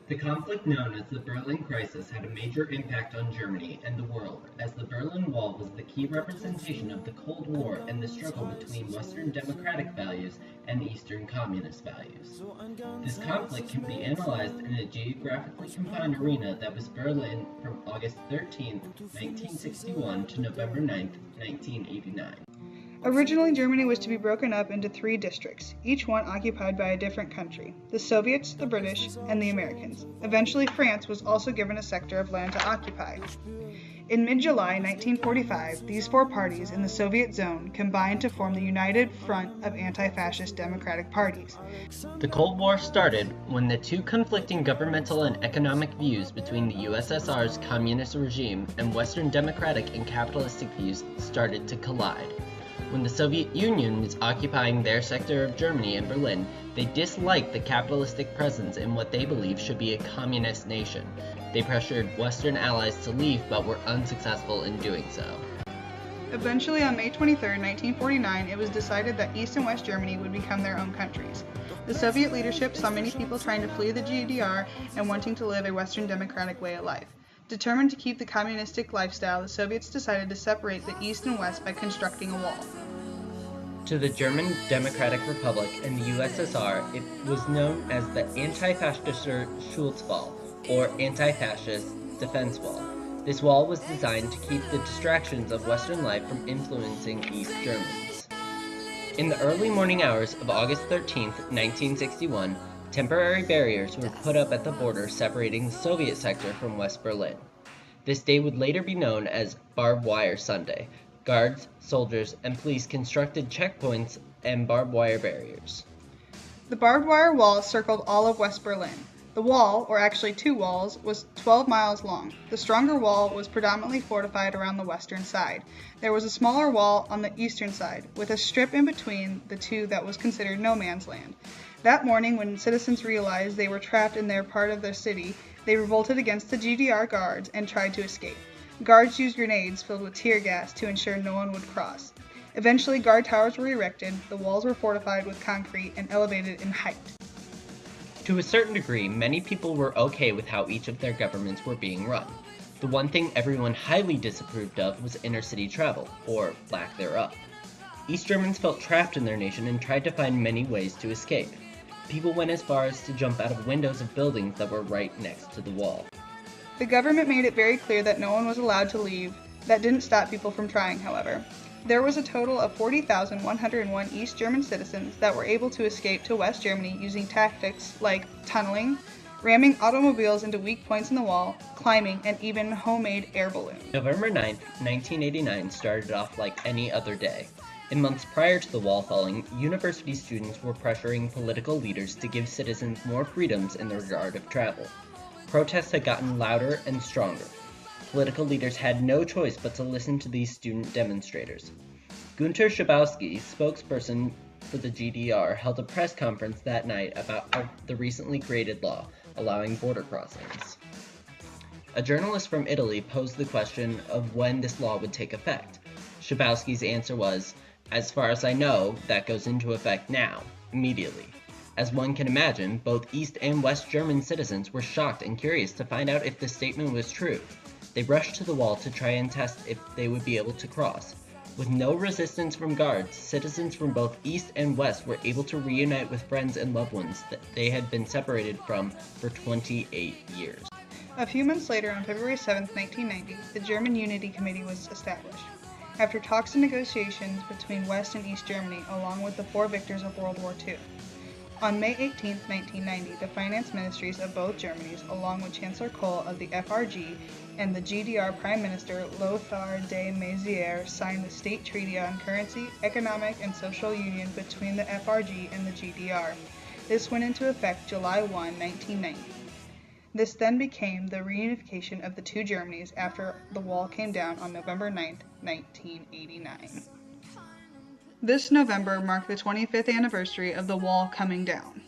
The conflict known as the Berlin Crisis had a major impact on Germany and the world, as the Berlin Wall was the key representation of the Cold War and the struggle between Western democratic values and Eastern communist values. This conflict can be analyzed in a geographically confined arena that was Berlin from August 13, 1961 to November 9, 1989. Originally, Germany was to be broken up into 3 districts, each one occupied by a different country: the Soviets, the British, and the Americans. Eventually, France was also given a sector of land to occupy. In mid-July 1945, these 4 parties in the Soviet zone combined to form the United Front of Anti-Fascist Democratic Parties. The Cold War started when the 2 conflicting governmental and economic views between the USSR's communist regime and Western democratic and capitalistic views started to collide. When the Soviet Union was occupying their sector of Germany and Berlin, they disliked the capitalistic presence in what they believed should be a communist nation. They pressured Western allies to leave but were unsuccessful in doing so. Eventually, on May 23, 1949, it was decided that East and West Germany would become their own countries. The Soviet leadership saw many people trying to flee the GDR and wanting to live a Western democratic way of life. Determined to keep the communistic lifestyle, the Soviets decided to separate the East and West by constructing a wall. To the German Democratic Republic and the USSR, it was known as the Anti-Faschistischer Schutzwall, or Anti-Fascist Defense Wall. This wall was designed to keep the distractions of Western life from influencing East Germans. In the early morning hours of August 13, 1961, temporary barriers were put up at the border separating the Soviet sector from West Berlin. This day would later be known as Barbed Wire Sunday. Guards, soldiers, and police constructed checkpoints and barbed wire barriers. The barbed wire wall circled all of West Berlin. The wall, or actually 2 walls, was 12 miles long. The stronger wall was predominantly fortified around the western side. There was a smaller wall on the eastern side, with a strip in between the 2 that was considered no man's land. That morning, when citizens realized they were trapped in their part of their city, they revolted against the GDR guards and tried to escape. Guards used grenades filled with tear gas to ensure no one would cross. Eventually, guard towers were erected, the walls were fortified with concrete and elevated in height. To a certain degree, many people were okay with how each of their governments were being run. The one thing everyone highly disapproved of was inner-city travel, or lack thereof. East Germans felt trapped in their nation and tried to find many ways to escape. People went as far as to jump out of windows of buildings that were right next to the wall. The government made it very clear that no one was allowed to leave. That didn't stop people from trying, however. There was a total of 40,101 East German citizens that were able to escape to West Germany using tactics like tunneling, ramming automobiles into weak points in the wall, climbing, and even homemade air balloons. November 9, 1989 started off like any other day. In months prior to the wall falling, university students were pressuring political leaders to give citizens more freedoms in the regard of travel. Protests had gotten louder and stronger. Political leaders had no choice but to listen to these student demonstrators. Günter Schabowski, spokesperson for the GDR, held a press conference that night about the recently created law allowing border crossings. A journalist from Italy posed the question of when this law would take effect. Schabowski's answer was, "As far as I know, that goes into effect now, immediately." As one can imagine, both East and West German citizens were shocked and curious to find out if this statement was true. They rushed to the wall to try and test if they would be able to cross. With no resistance from guards, citizens from both East and West were able to reunite with friends and loved ones that they had been separated from for 28 years. A few months later, on February 7, 1990, the German Unity Committee was established. After talks and negotiations between West and East Germany, along with the 4 victors of World War II. On May 18, 1990, the finance ministries of both Germanys, along with Chancellor Kohl of the FRG and the GDR Prime Minister Lothar de Maizière, signed the State Treaty on Currency, Economic, and Social Union between the FRG and the GDR. This went into effect July 1, 1990. This then became the reunification of the 2 Germanys after the wall came down on November 9, 1989. This November marked the 25th anniversary of the wall coming down.